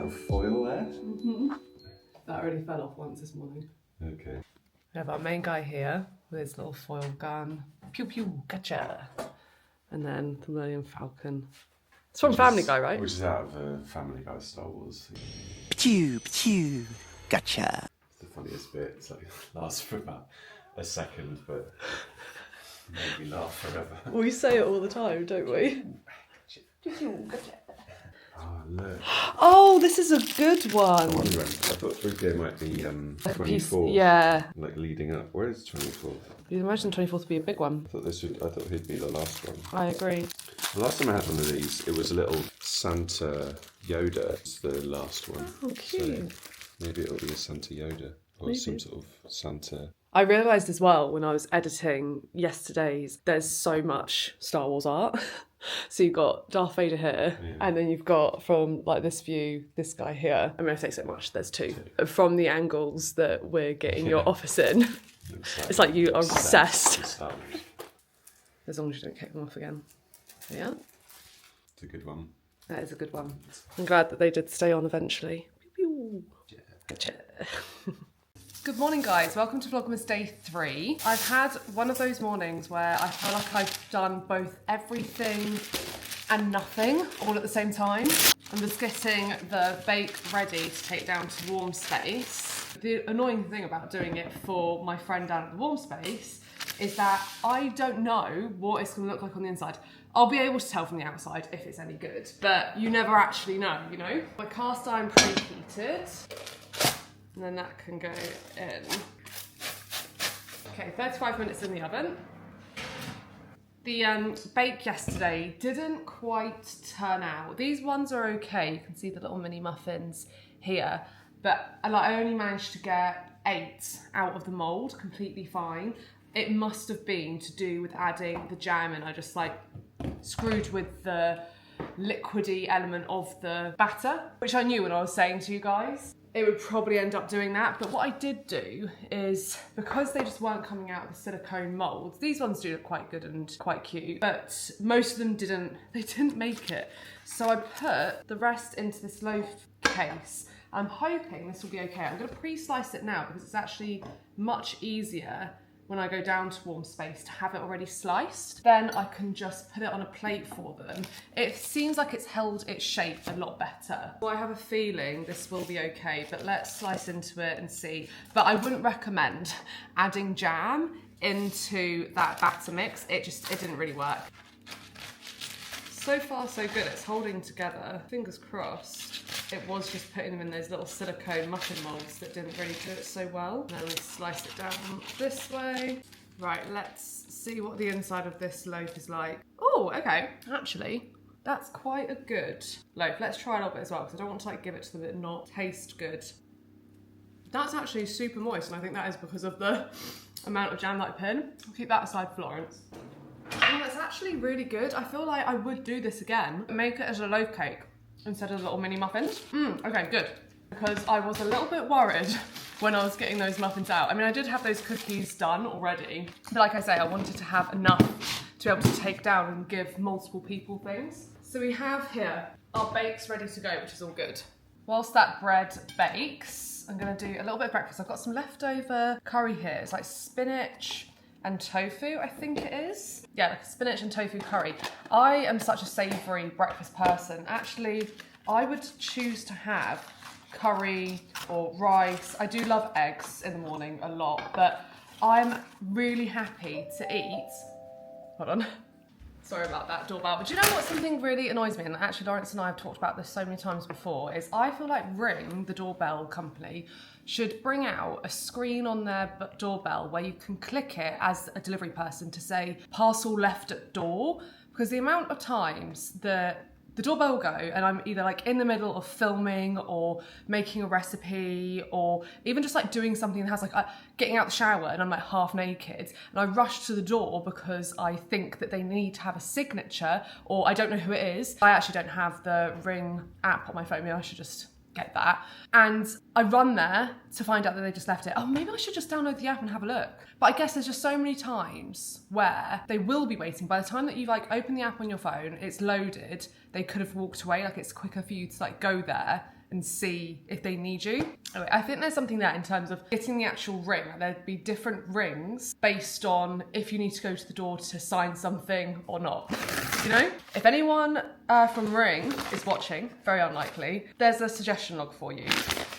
little foil there. That already fell off once this morning. Okay. We have our main guy here with his little foil gun. Pew pew, gotcha. And then the Millennium Falcon. It's from Family Guy, right? Which is out of Family Guy Star Wars. Pew, pew, gotcha. It's the funniest bit. It's like lasts for about a second, but made me laugh forever. We say it all the time, don't we? Oh, look. Oh, this is a good one. I thought 3PO might be 24. Yeah. Like leading up. Where is 24th? You'd imagine 24th would be a big one. I thought he'd be the last one. I agree. The last time I had one of these, it was a little Santa Yoda. It's the last one. Oh, cute. So maybe it'll be a Santa Yoda or some sort of Santa. I realised as well when I was editing yesterday's, there's so much Star Wars art. So you've got Darth Vader here, and then you've got from like this view, this guy here. I mean, I say so much, there's two. From the angles that we're getting your office in, it's like you are obsessed. As long as you don't kick them off again. So yeah. It's a good one. That is a good one. I'm glad that they did stay on eventually. Gotcha. Good morning, guys. Welcome to Vlogmas Day 3. I've had one of those mornings where I feel like I've done both everything and nothing all at the same time. I'm just getting the bake ready to take down to warm space. The annoying thing about doing it for my friend down at the warm space is that I don't know what it's going to look like on the inside. I'll be able to tell from the outside if it's any good, but you never actually know, you know? My cast iron preheated. And then that can go in. Okay, 35 minutes in the oven. The bake yesterday didn't quite turn out. These ones are okay. You can see the little mini muffins here. But I only managed to get 8 out of the mould, completely fine. It must have been to do with adding the jam in. I just like screwed with the liquidy element of the batter, which I knew when I was saying to you guys. It would probably end up doing that, but what I did do is, because they just weren't coming out of the silicone moulds, these ones do look quite good and quite cute, but most of them didn't make it. So I put the rest into this loaf case. I'm hoping this will be okay. I'm gonna pre-slice it now because it's actually much easier when I go down to warm space to have it already sliced. Then I can just put it on a plate for them. It seems like it's held its shape a lot better. So I have a feeling this will be okay, but let's slice into it and see. But I wouldn't recommend adding jam into that batter mix. It didn't really work. So far so good, it's holding together. Fingers crossed. It was just putting them in those little silicone muffin moulds that didn't really do it so well. Then we slice it down this way. Right, let's see what the inside of this loaf is like. Oh, okay. Actually, that's quite a good loaf. Let's try a little bit as well, because I don't want to like give it to them and not taste good. That's actually super moist, and I think that is because of the amount of jam that I put in. I'll keep that aside for Florence. Oh, that's actually really good. I feel like I would do this again. Make it as a loaf cake instead of little mini muffins. Okay, good. Because I was a little bit worried when I was getting those muffins out. I mean, I did have those cookies done already, but like I say, I wanted to have enough to be able to take down and give multiple people things. So we have here our bakes ready to go, which is all good. Whilst that bread bakes, I'm gonna do a little bit of breakfast. I've got some leftover curry here. It's like spinach and tofu, I think it is. Yeah, like spinach and tofu curry. I am such a savoury breakfast person. Actually, I would choose to have curry or rice. I do love eggs in the morning a lot, but I'm really happy to eat. Hold on. Sorry about that doorbell. But do you know what something really annoys me? And actually Lawrence and I have talked about this so many times before, is I feel like Ring, the doorbell company, should bring out a screen on their doorbell where you can click it as a delivery person to say parcel left at door, because the amount of times that the doorbell will go and I'm either like in the middle of filming or making a recipe or even just like doing something that has like getting out the shower and I'm like half naked and I rush to the door because I think that they need to have a signature or I don't know who it is. I actually don't have the Ring app on my phone. Maybe I should just get that. And I run there to find out that they just left it. Oh, maybe I should just download the app and have a look. But I guess there's just so many times where they will be waiting. By the time that you like open the app on your phone, it's loaded, they could have walked away. Like it's quicker for you to like go there and see if they need you. Anyway, I think there's something there in terms of getting the actual ring. There'd be different rings based on if you need to go to the door to sign something or not. You know? If anyone from Ring is watching, very unlikely, there's a suggestion log for you.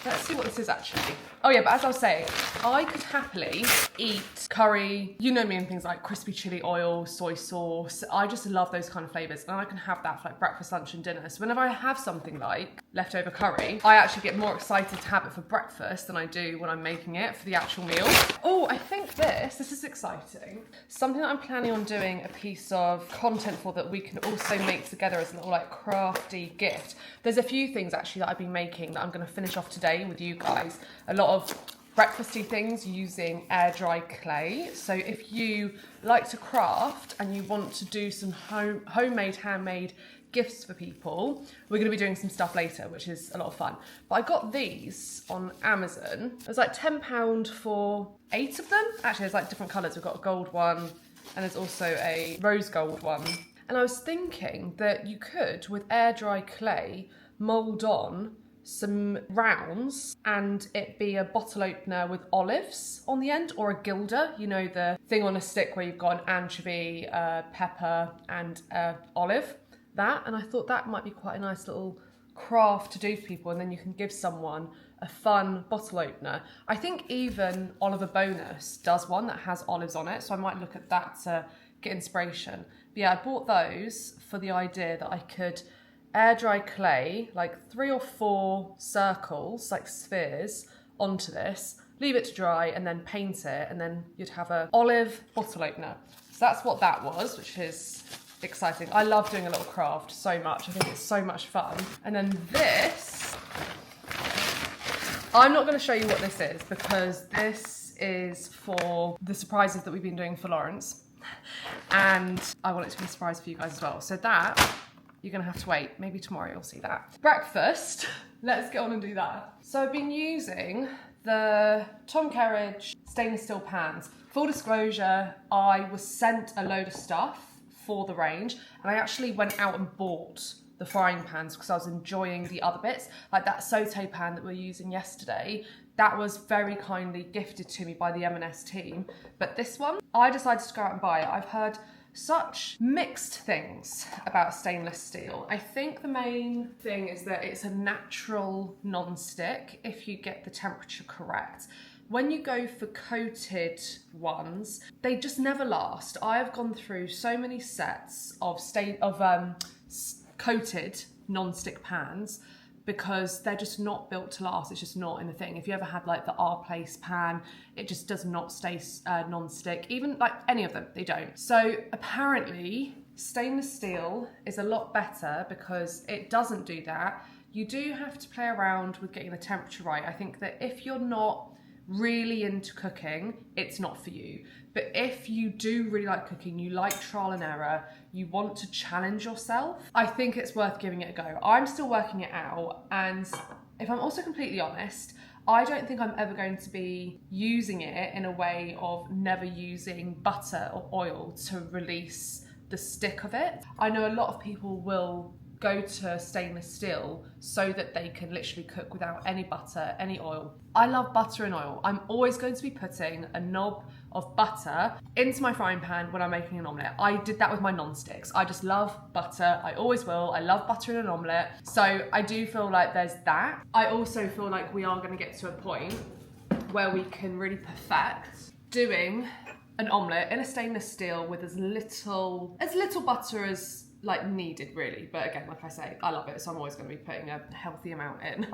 Let's see what this is actually. Oh yeah, but as I was saying, I could happily eat curry, you know me, and things like crispy chili oil, soy sauce. I just love those kind of flavours, and I can have that for like breakfast, lunch and dinner. So whenever I have something like leftover curry, I actually get more excited to have it for breakfast than I do when I'm making it for the actual meal. Oh, I think this is exciting. Something that I'm planning on doing a piece of content for that we can also make together as a little like crafty gift. There's a few things actually that I've been making that I'm going to finish off today with you guys. A lot of breakfasty things using air dry clay. So if you like to craft and you want to do some homemade, handmade gifts for people, we're going to be doing some stuff later, which is a lot of fun. But I got these on Amazon. It was like £10 for 8 of them. Actually, there's like different colours. We've got a gold one and there's also a rose gold one. And I was thinking that you could, with air dry clay, mould on some rounds and it be a bottle opener with olives on the end, or a gilder, you know, the thing on a stick where you've got an anchovy, pepper and olive, that. And I thought that might be quite a nice little craft to do for people, and then you can give someone a fun bottle opener. I think even Oliver Bonus does one that has olives on it, so I might look at that to get inspiration. But yeah, I bought those for the idea that I could air dry clay, like 3 or 4 circles, like spheres, onto this, leave it to dry and then paint it, and then you'd have a olive bottle opener. So that's what that was, which is exciting. I love doing a little craft so much. I think it's so much fun. And then this, I'm not going to show you what this is because this is for the surprises that we've been doing for Lawrence. And I want it to be a surprise for you guys as well. So that, you're gonna have to wait. Maybe tomorrow you'll see that. Breakfast, let's get on and do that. So I've been using the Tom Kerridge stainless steel pans. Full disclosure, I was sent a load of stuff for the range, and I actually went out and bought the frying pans because I was enjoying the other bits. Like that saute pan that we were using yesterday, that was very kindly gifted to me by the M&S team. But this one, I decided to go out and buy it. I've heard such mixed things about stainless steel. I think the main thing is that it's a natural non-stick if you get the temperature correct. When you go for coated ones, they just never last. I have gone through so many sets of coated non-stick pans because they're just not built to last. It's just not in the thing. If you ever had like the Our Place pan, it just does not stay non-stick. Even like any of them, they don't. So apparently stainless steel is a lot better because it doesn't do that. You do have to play around with getting the temperature right. I think that if you're not really into cooking, it's not for you. But if you do really like cooking, you like trial and error, you want to challenge yourself, I think it's worth giving it a go. I'm still working it out, and if I'm also completely honest, I don't think I'm ever going to be using it in a way of never using butter or oil to release the stick of it. I know a lot of people will go to stainless steel so that they can literally cook without any butter, any oil. I love butter and oil. I'm always going to be putting a knob of butter into my frying pan when I'm making an omelette. I did that with my non-sticks. I just love butter. I always will. I love butter in an omelette. So I do feel like there's that. I also feel like we are going to get to a point where we can really perfect doing an omelette in a stainless steel with as little butter as like needed really. But again, like I say, I love it, so I'm always going to be putting a healthy amount in.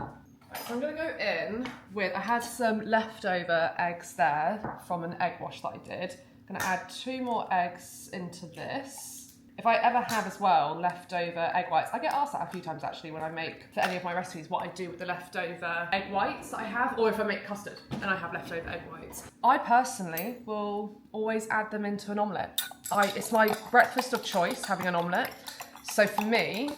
So I'm going to go in with, I had some leftover eggs there from an egg wash that I did. I'm going to add 2 more eggs into this. If I ever have as well leftover egg whites, I get asked that a few times actually when I make for any of my recipes what I do with the leftover egg whites that I have, or if I make custard and I have leftover egg whites. I personally will always add them into an omelette. It's my breakfast of choice, having an omelette. So for me,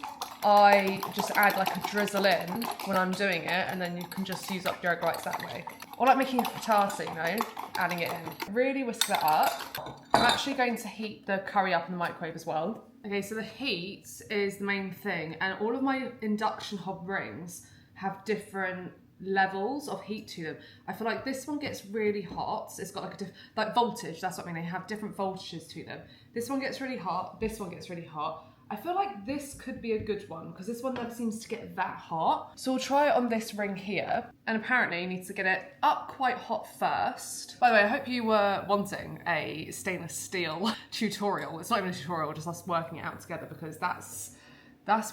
I just add like a drizzle in when I'm doing it, and then you can just use up your egg whites that way. Or like making a frittata, you know, adding it in. Really whisk that up. I'm actually going to heat the curry up in the microwave as well. Okay, so the heat is the main thing, and all of my induction hob rings have different levels of heat to them. I feel like this one gets really hot. It's got like like voltage, that's what I mean. They have different voltages to them. This one gets really hot, this one gets really hot. I feel like this could be a good one because this one never seems to get that hot. So we'll try it on this ring here. And apparently you need to get it up quite hot first. By the way, I hope you were wanting a stainless steel tutorial. It's not even a tutorial, just us working it out together because that's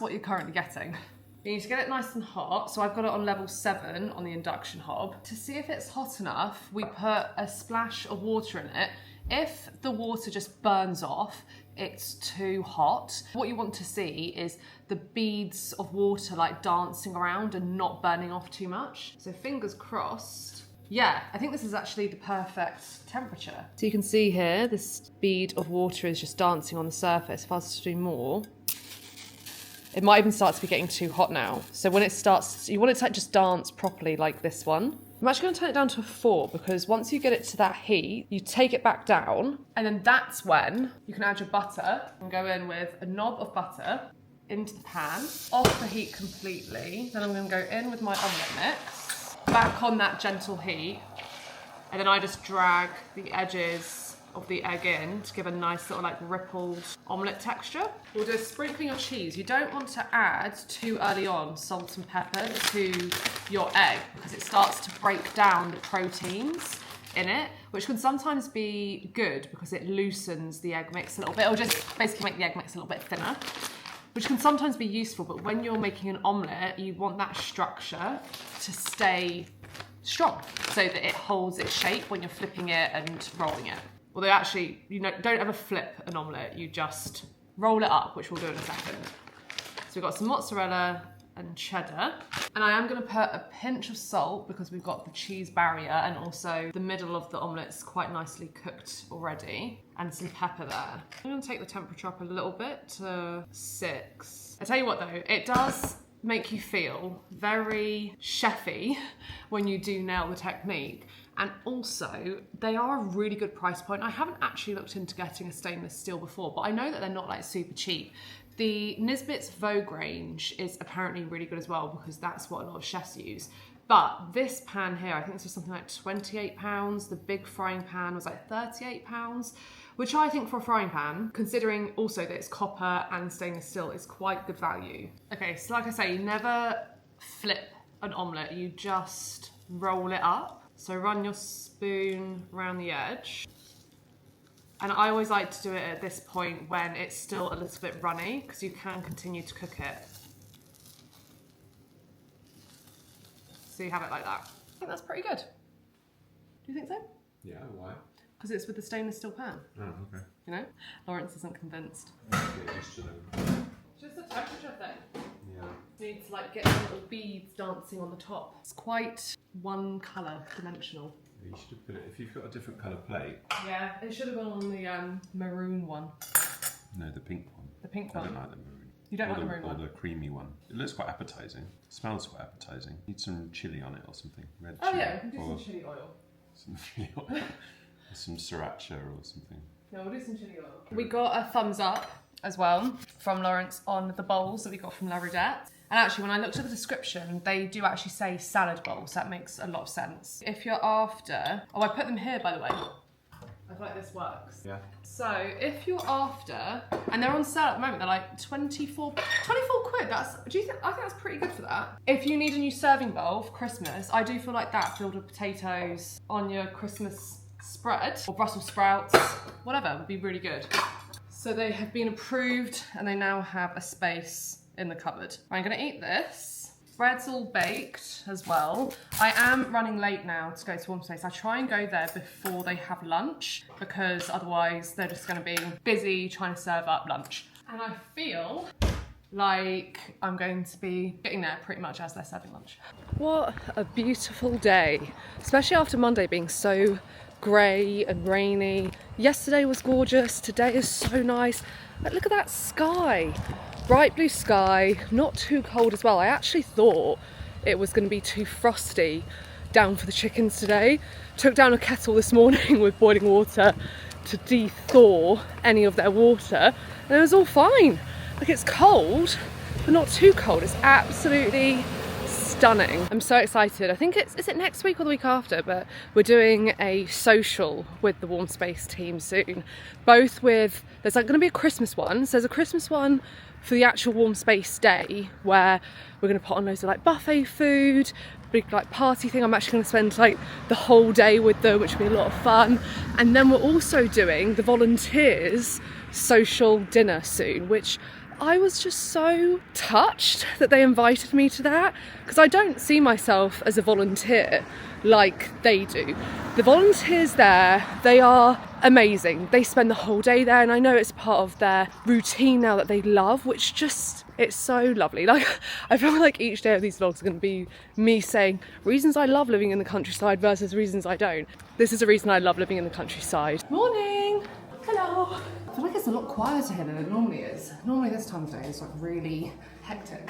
what you're currently getting. You need to get it nice and hot. So I've got it on level 7 on the induction hob. To see if it's hot enough, we put a splash of water in it. If the water just burns off, it's too hot. What you want to see is the beads of water like dancing around and not burning off too much. So fingers crossed. Yeah, I think this is actually the perfect temperature. So you can see here, this bead of water is just dancing on the surface. If I was to do more, it might even start to be getting too hot now. So when it starts, you want it to like just dance properly like this one. I'm actually going to turn it down to a 4 because once you get it to that heat, you take it back down and then that's when you can add your butter and go in with a knob of butter into the pan, off the heat completely. Then I'm going to go in with my omelette mix, back on that gentle heat, and then I just drag the edges of the egg in to give a nice little like rippled omelette texture. We'll do a sprinkling of cheese. You don't want to add too early on salt and pepper to your egg because it starts to break down the proteins in it, which can sometimes be good because it loosens the egg mix a little bit, or just basically make the egg mix a little bit thinner, which can sometimes be useful. But when you're making an omelette, you want that structure to stay strong so that it holds its shape when you're flipping it and rolling it. Although actually, you know, don't ever flip an omelette, you just roll it up, which we'll do in a second. So we've got some mozzarella and cheddar. And I am gonna put a pinch of salt because we've got the cheese barrier and also the middle of the omelette's quite nicely cooked already. And some pepper there. I'm gonna take the temperature up a little bit to 6. I tell you what though, it does make you feel very chefy when you do nail the technique. And also, they are a really good price point. I haven't actually looked into getting a stainless steel before, but I know that they're not like super cheap. The Nisbet's Vogue range is apparently really good as well because that's what a lot of chefs use. But this pan here, I think this was something like £28. The big frying pan was like £38, which I think for a frying pan, considering also that it's copper and stainless steel, is quite good value. Okay, so like I say, you never flip an omelette, you just roll it up. So run your spoon around the edge. And I always like to do it at this point when it's still a little bit runny because you can continue to cook it. So you have it like that. I think that's pretty good. Do you think so? Yeah, why? Because it's with the stainless steel pan. Oh, okay. You know? Lawrence isn't convinced. Get used to them. Just a temperature thing. Yeah. You need to like get the little beads dancing on the top. It's quite one colour dimensional. You should have put it, if you've got a different colour plate. Yeah, it should have gone on the maroon one. No, the pink one. The pink I one. don't like the maroon. You don't like the maroon or one? the creamy one. It looks quite appetizing. It smells quite appetizing. Need some chilli on it or something. Red Oh chilli. yeah, we can do or some chilli oil. some chilli oil. Or some sriracha or something. No, we'll do some chilli oil. We got a thumbs up as well from Lawrence on the bowls that we got from La Rudette. And actually, when I looked at the description, they do actually say salad bowls. That makes a lot of sense. If you're after... Oh, I put them here, by the way. I feel like this works. Yeah. So, if you're after... And they're on sale at the moment. They're like 24 quid. I think that's pretty good for that. If you need a new serving bowl for Christmas, I do feel like that filled with potatoes on your Christmas spread, or Brussels sprouts, whatever, would be really good. So they have been approved and they now have a space in the cupboard. I'm gonna eat this. Bread's all baked as well. I am running late now to go to Warm Space. I try and go there before they have lunch because otherwise they're just gonna be busy trying to serve up lunch. And I feel like I'm going to be getting there pretty much as they're serving lunch. What a beautiful day, especially after Monday being so grey and rainy. Yesterday was gorgeous, today is so nice. But look at that sky. Bright blue sky, not too cold as well. I actually thought it was going to be too frosty down for the chickens today. Took down a kettle this morning with boiling water to de-thaw any of their water and it was all fine. Like, it's cold, but not too cold. It's absolutely stunning. I'm so excited. I think is it next week or the week after, but we're doing a social with the Warm Space team soon. Both with, there's like going to be a Christmas one. So there's a Christmas one for the actual Warm Space day where we're going to put on loads of like buffet food, big like party thing. I'm actually going to spend like the whole day with them, which will be a lot of fun. And then we're also doing the volunteers social dinner soon, which I was just so touched that they invited me to that, because I don't see myself as a volunteer like they do. The volunteers there, they are amazing. They spend the whole day there, and I know it's part of their routine now that they love, which just, it's so lovely. Like, I feel like each day of these vlogs are going to be me saying reasons I love living in the countryside versus reasons I don't. This is a reason I love living in the countryside. Morning! Hello! I feel like it's a lot quieter here than it normally is. Normally this time of day is like really hectic.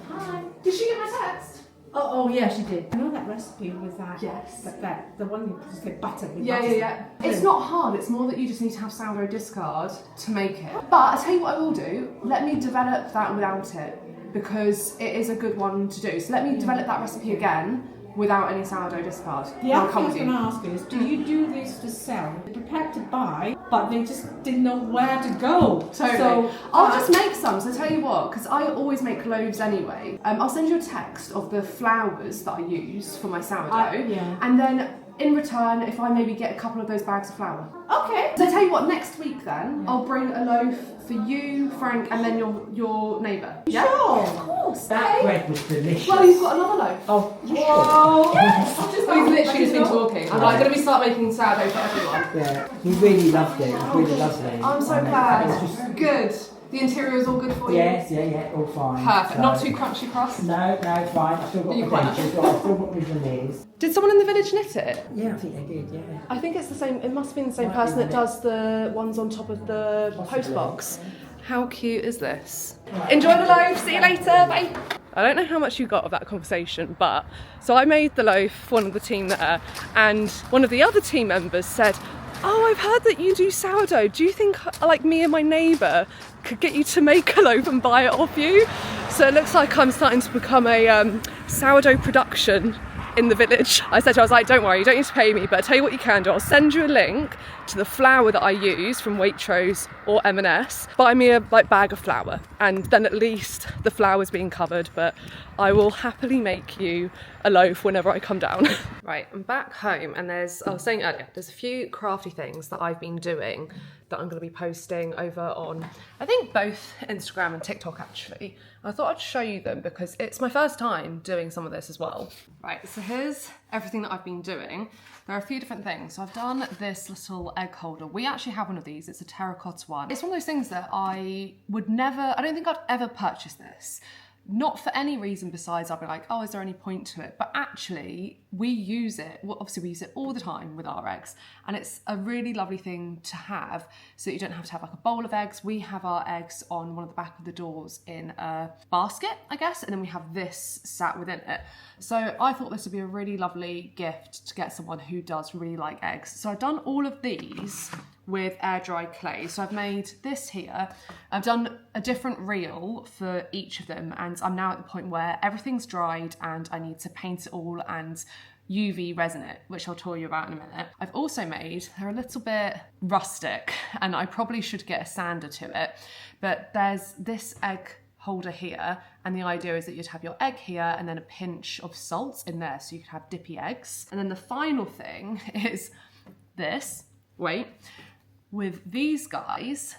Hi! Did she get my text? Oh yeah, she did. I know that recipe with that. Yes. That the one you just get butter with Yeah, butter. yeah. It's not hard, it's more that you just need to have sourdough discard to make it. But I'll tell you what I will do, let me develop that without it, because it is a good one to do. So let me develop that recipe again without any sourdough discard. The I'll other come thing I was with going you. to ask is, do you do this to sell? They're prepared to buy, but they just didn't know where to go. Totally. So I'll just make some, so tell you what, because I always make loaves anyway. I'll send you a text of the flours that I use for my sourdough. Yeah. And then in return, if I maybe get a couple of those bags of flour. Okay. So tell you what, next week then, I'll bring a loaf for you, Frank, and then your neighbour. Yeah? Sure. Of course. That okay. bread was delicious. Well, you've got another loaf. Oh, Whoa! Yes. We've literally just been talking. I'm like, going to start making sourdough for everyone. yeah. We really loved it. It was really lovely. I'm so And it glad. was just- Good. The interior is all good for you? Yes, yeah, all fine. Perfect. So- Not too crunchy crust? No, fine. I've still got You my quite- dentures, I've still got my veneers. Did someone in the village knit it? Yeah, I think they did, yeah. I think it's the same, it must have been the same Might person be, that yeah. does the ones on top of the Possibly. post box. How cute is this? Enjoy the loaf, see you later, bye! I don't know how much you got of that conversation, but so I made the loaf for one of the team there, and one of the other team members said, oh, I've heard that you do sourdough. Do you think like me and my neighbour could get you to make a loaf and buy it off you? So it looks like I'm starting to become a sourdough production in the village. I said to her, I was like, don't worry, you don't need to pay me, but I'll tell you what you can do. I'll send you a link to the flour that I use from Waitrose or M&S. Buy me a bag of flour, and then at least the flour's being covered, but I will happily make you a loaf whenever I come down. Right, I'm back home, and I was saying earlier, there's a few crafty things that I've been doing that I'm going to be posting over on, I think, both Instagram and TikTok actually. I thought I'd show you them because it's my first time doing some of this as well. Right, so here's everything that I've been doing. There are a few different things. So I've done this little egg holder. We actually have one of these. It's a terracotta one. It's one of those things that I don't think I'd ever purchase this. Not for any reason besides I'll be like, oh, is there any point to it? But actually, we use it, well, obviously we use it all the time with our eggs, and it's a really lovely thing to have so that you don't have to have like a bowl of eggs. We have our eggs on one of the back of the doors in a basket, I guess, and then we have this sat within it. So I thought this would be a really lovely gift to get someone who does really like eggs. So I've done all of these with air dry clay. So I've made this here. I've done a different reel for each of them, and I'm now at the point where everything's dried and I need to paint it all and UV resin it, which I'll tell you about in a minute. I've also made, they're a little bit rustic and I probably should get a sander to it, but there's this egg holder here, and the idea is that you'd have your egg here and then a pinch of salt in there so you could have dippy eggs. And then the final thing is this, with these guys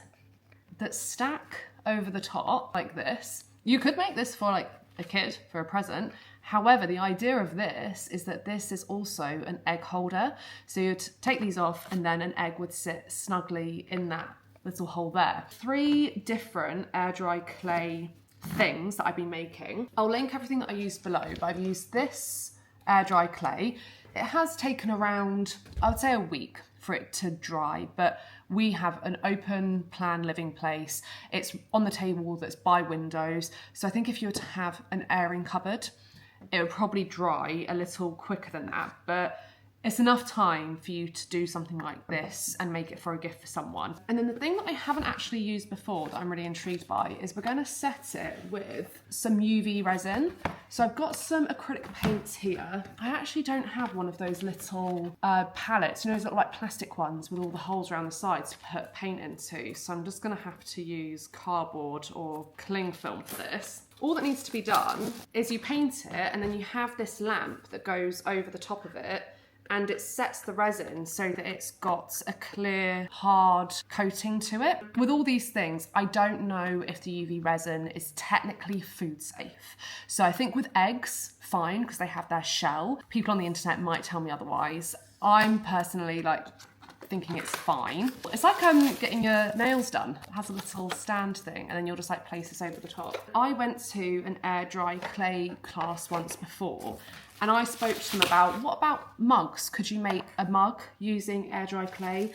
that stack over the top like this. You could make this for like a kid for a present. However, the idea of this is that this is also an egg holder. So you'd take these off and then an egg would sit snugly in that little hole there. 3 different air dry clay things that I've been making. I'll link everything that I used below, but I've used this air dry clay. It has taken around, I would say, a week for it to dry, but we have an open plan living place. It's on the table that's by windows. So I think if you were to have an airing cupboard, it would probably dry a little quicker than that, but It's enough time for you to do something like this and make it for a gift for someone. And then the thing that I haven't actually used before that I'm really intrigued by is we're going to set it with some UV resin. So I've got some acrylic paints here. I actually don't have one of those little palettes, you know, those little like plastic ones with all the holes around the sides to put paint into. So I'm just going to have to use cardboard or cling film for this. All that needs to be done is you paint it and then you have this lamp that goes over the top of it, and it sets the resin so that it's got a clear, hard coating to it. With all these things, I don't know if the UV resin is technically food safe. So I think with eggs, fine, because they have their shell. People on the internet might tell me otherwise. I'm personally like thinking it's fine. It's like getting your nails done. It has a little stand thing and then you'll just like place this over the top. I went to an air dry clay class once before, and I spoke to them about, what about mugs? Could you make a mug using air dry clay?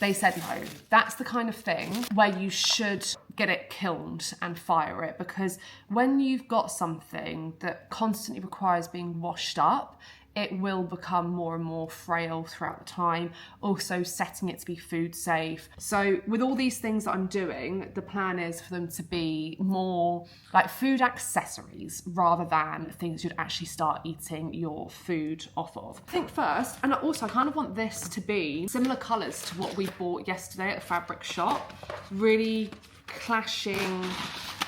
They said no. That's the kind of thing where you should get it kilned and fire it, because when you've got something that constantly requires being washed up, it will become more and more frail throughout the time. Also setting it to be food safe. So with all these things that I'm doing, the plan is for them to be more like food accessories rather than things you'd actually start eating your food off of. I think first, and also I kind of want this to be similar colours to what we bought yesterday at the fabric shop. Really clashing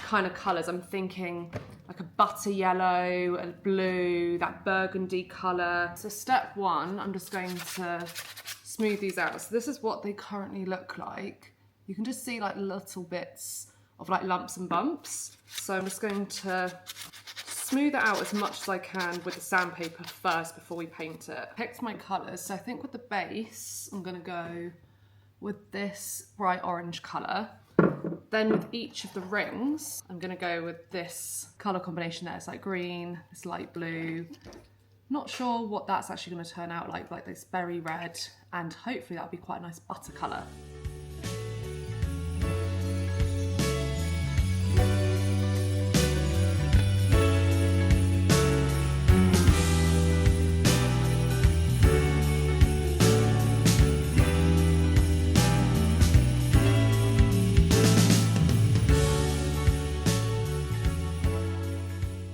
kind of colours. I'm thinking like a butter yellow, a blue, that burgundy colour. So step one, I'm just going to smooth these out. So this is what they currently look like. You can just see like little bits of like lumps and bumps. So I'm just going to smooth it out as much as I can with the sandpaper first before we paint it. Picked my colours. So I think with the base, I'm going to go with this bright orange colour. Then with each of the rings, I'm going to go with this colour combination there. It's like green, this light blue. Not sure what that's actually going to turn out like this berry red, and hopefully that'll be quite a nice butter colour.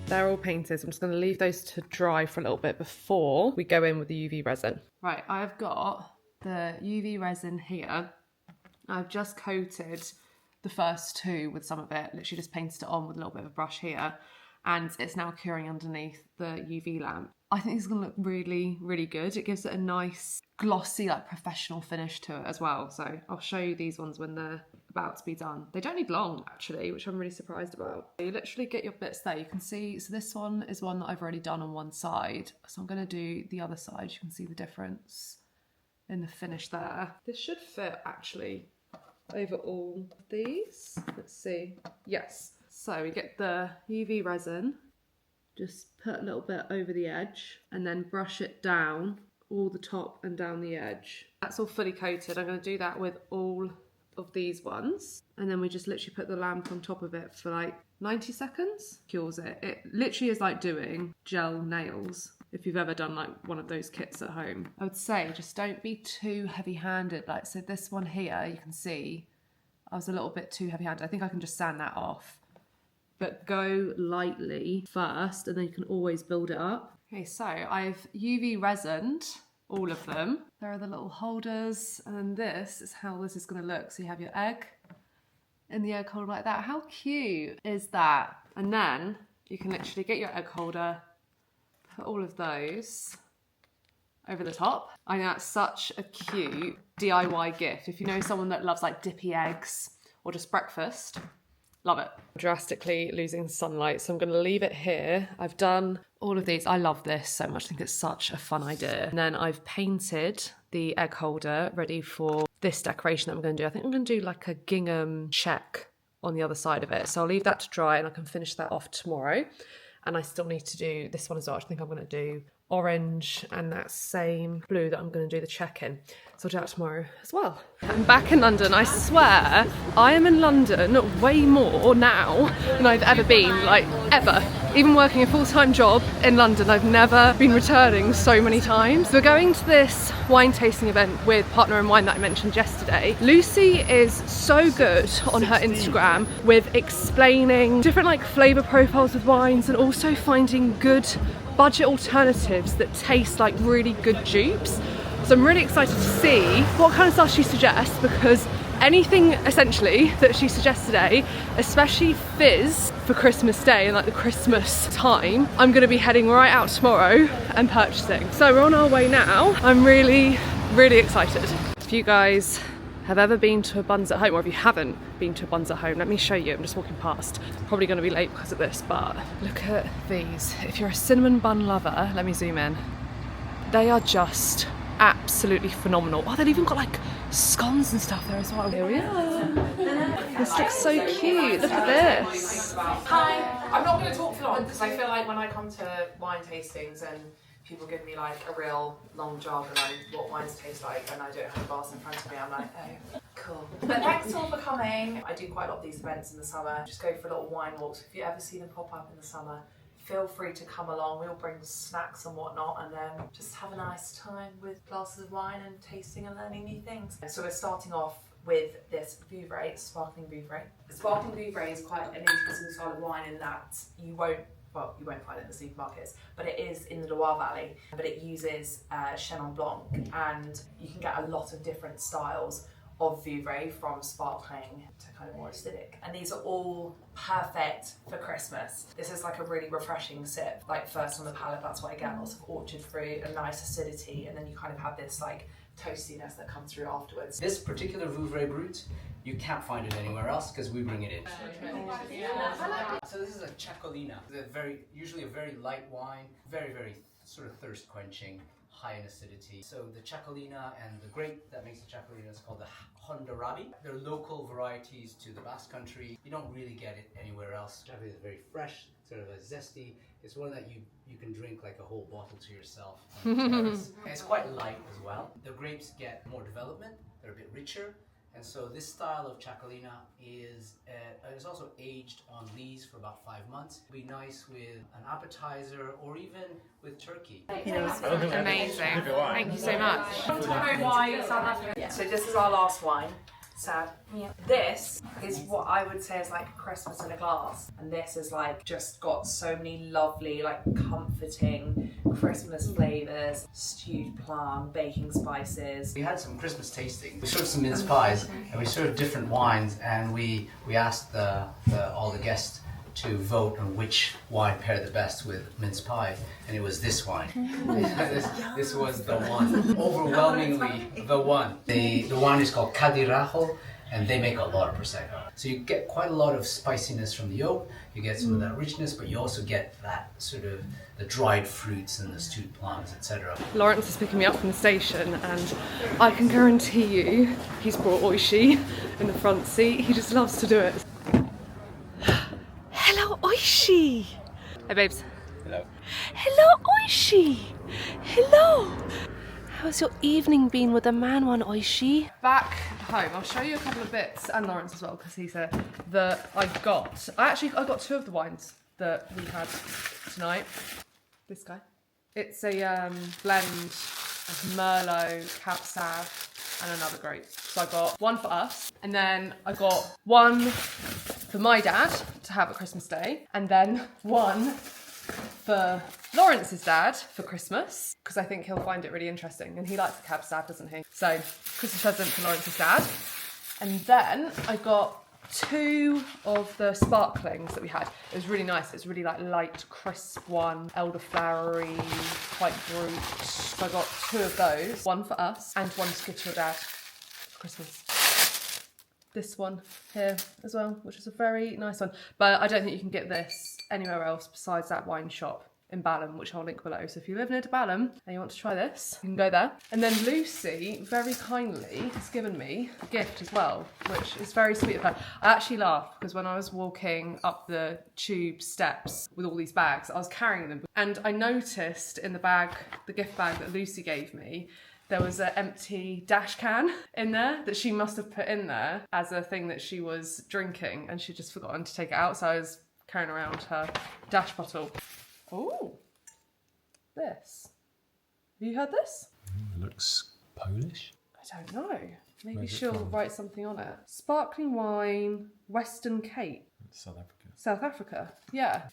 They're all painted, so I'm just going to leave those to dry for a little bit before we go in with the UV resin. Right, I've got the UV resin here. I've just coated the first two with some of it, literally just painted it on with a little bit of a brush here, and it's now curing underneath the UV lamp. I think this is going to look really, really good. It gives it a nice glossy, like professional finish to it as well. So I'll show you these ones when they're about to be done. They don't need long actually, which I'm really surprised about. You literally get your bits there. You can see, so this one is one that I've already done on one side. So I'm going to do the other side. You can see the difference in the finish there. This should fit actually over all of these. Let's see. Yes. So we get the UV resin, just put a little bit over the edge and then brush it down all the top and down the edge. That's all fully coated. I'm going to do that with all of these ones, and then we just literally put the lamp on top of it for like 90 seconds. Cures it. It literally is like doing gel nails if you've ever done like one of those kits at home. I would say just don't be too heavy-handed. Like, so this one here, you can see I was a little bit too heavy-handed. I think I can just sand that off. But go lightly first, and then you can always build it up. Okay, so I've UV resined all of them. There are the little holders, and then this is how this is going to look. So you have your egg in the egg holder like that. How cute is that? And then you can literally get your egg holder, put all of those over the top. I know that's such a cute DIY gift. If you know someone that loves like dippy eggs or just breakfast, love it. Drastically losing sunlight, so I'm going to leave it here. I've done all of these. I love this so much. I think it's such a fun idea. And then I've painted the egg holder ready for this decoration that I'm going to do. I think I'm going to do like a gingham check on the other side of it. So I'll leave that to dry and I can finish that off tomorrow. And I still need to do this one as well. I think I'm going to do orange and that same blue that I'm going to do the check in. So I'll do that tomorrow as well. I'm back in London. I swear I am in London way more now than I've ever been, like ever. Even working a full-time job in London, I've never been returning so many times. We're going to this wine tasting event with Partner in Wine that I mentioned yesterday. Lucy is so good on her Instagram with explaining different like flavour profiles with wines and also finding good budget alternatives that taste like really good dupes. So I'm really excited to see what kind of stuff she suggests, because anything essentially that she suggests today, especially fizz for Christmas Day and like the Christmas time, I'm going to be heading right out tomorrow and purchasing. So we're on our way now. I'm really excited. If you guys have ever been to a Buns at Home, or if you haven't been to a Buns at Home, let me show you. I'm just walking past. Probably going to be late because of this, but look at these. If you're a cinnamon bun lover, let me zoom in. They are just absolutely phenomenal. Oh, they've even got like scones and stuff there as well. Here we are. This looks so cute. Look at this. Hi. I'm not going to talk for long because I feel like when I come to wine tastings and people give me like a real long jargon on what wines taste like and I don't have a glass in front of me, I'm like, oh, cool. But thanks all for coming. I do quite a lot of these events in the summer. Just go for little wine walks. If you ever see them pop up in the summer, feel free to come along. We'll bring snacks and whatnot and then just have a nice time with glasses of wine and tasting and learning new things. So we're starting off with this Vouvray, sparkling Vouvray. Sparkling Vouvray is quite an interesting style of wine in that you won't find it in the supermarkets, but it is in the Loire Valley, but it uses Chenin Blanc, and you can get a lot of different styles of Vouvray, from sparkling to kind of more acidic. And these are all perfect for Christmas. This is like a really refreshing sip, like first on the palate, that's what I get, lots of orchard fruit, a nice acidity, and then you kind of have this like toastiness that comes through afterwards. This particular Vouvray Brut, you can't find it anywhere else because we bring it in. So this is a Chacolina. Usually a very light wine, very sort of thirst quenching, high in acidity. So the Chacolina and the grape that makes the Chacolina is called the Hondarabi. They're local varieties to the Basque Country. You don't really get it anywhere else. Chacolina is very fresh, sort of a zesty. It's one that you can drink like a whole bottle to yourself. And it's quite light as well. The grapes get more development. They're a bit richer. And so this style of Chacolina is also aged on lees for about 5 months. It'd be nice with an appetizer or even with turkey. Amazing. Thank you so much. So this is our last wine. Sad. Yeah. This is what I would say is like Christmas in a glass, and this is like just got so many lovely, like comforting Christmas flavours: stewed plum, baking spices. We had some Christmas tasting. We served some mince pies, and we served different wines, and we asked all the guests to vote on which wine paired the best with mince pie, and it was this wine. This was the one, overwhelmingly the one. The wine is called Cadirajo, and they make a lot of Prosecco. So you get quite a lot of spiciness from the oak, you get some of that richness, but you also get that sort of the dried fruits and the stewed plums, etc. Lawrence is picking me up from the station, and I can guarantee you he's brought Oishi in the front seat. He just loves to do it. Hello, Oishi! Hey, babes. Hello. Hello, Oishi! Hello! How's your evening been with the man one, Oishi? Back home, I'll show you a couple of bits, and Lawrence as well, because he's a, that I got. I got 2 of the wines that we had tonight. This guy. It's a blend of Merlot, Cab Sav, and another grape. So I got one for us, and then I got one for my dad to have at Christmas Day, and then one for Lawrence's dad for Christmas, because I think he'll find it really interesting, and he likes the Cab Sav, doesn't he? So, Christmas present for Lawrence's dad. And then I got 2 of the sparklings that we had. It was really nice. It's really like light, crisp one, elderflowery, quite brut. So I got 2 of those, one for us and one to give to your dad for Christmas. This one here as well, which is a very nice one. But I don't think you can get this anywhere else besides that wine shop in Balham, which I'll link below. So if you live near to Balham and you want to try this, you can go there. And then Lucy very kindly has given me a gift as well, which is very sweet of her. I actually laugh because when I was walking up the tube steps with all these bags, I was carrying them, and I noticed in the bag, the gift bag that Lucy gave me, there was an empty dash can in there that she must have put in there as a thing that she was drinking, and she'd just forgotten to take it out. So I was carrying around her dash bottle. Oh, this. Have you heard this? It looks Polish. I don't know. Maybe Where's it she'll from? write something on it. Sparkling wine, Western Cape. South Africa. South Africa, yeah.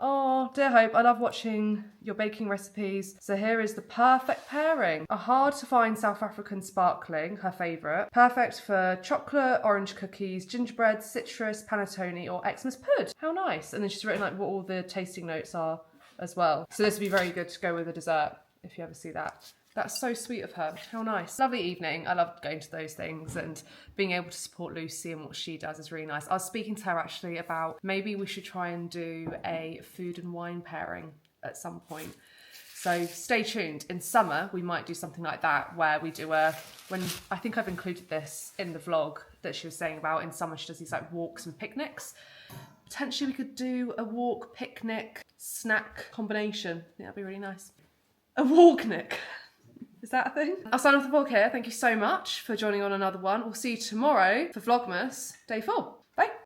Oh, dear Hope, I love watching your baking recipes. So here is the perfect pairing. A hard to find South African sparkling, her favourite. Perfect for chocolate, orange cookies, gingerbread, citrus, panettone or Xmas pud. How nice. And then she's written like what all the tasting notes are as well. So this would be very good to go with a dessert if you ever see that. That's so sweet of her. How nice. Lovely evening. I love going to those things and being able to support Lucy and what she does is really nice. I was speaking to her actually about maybe we should try and do a food and wine pairing at some point. So stay tuned. In summer, we might do something like that where we do I think I've included this in the vlog that she was saying about in summer she does these like walks and picnics. Potentially we could do a walk, picnic, snack combination. I think that'd be really nice. A walknick. Is that a thing? I'll sign off the vlog here. Thank you so much for joining on another one. We'll see you tomorrow for Vlogmas Day 4. Bye.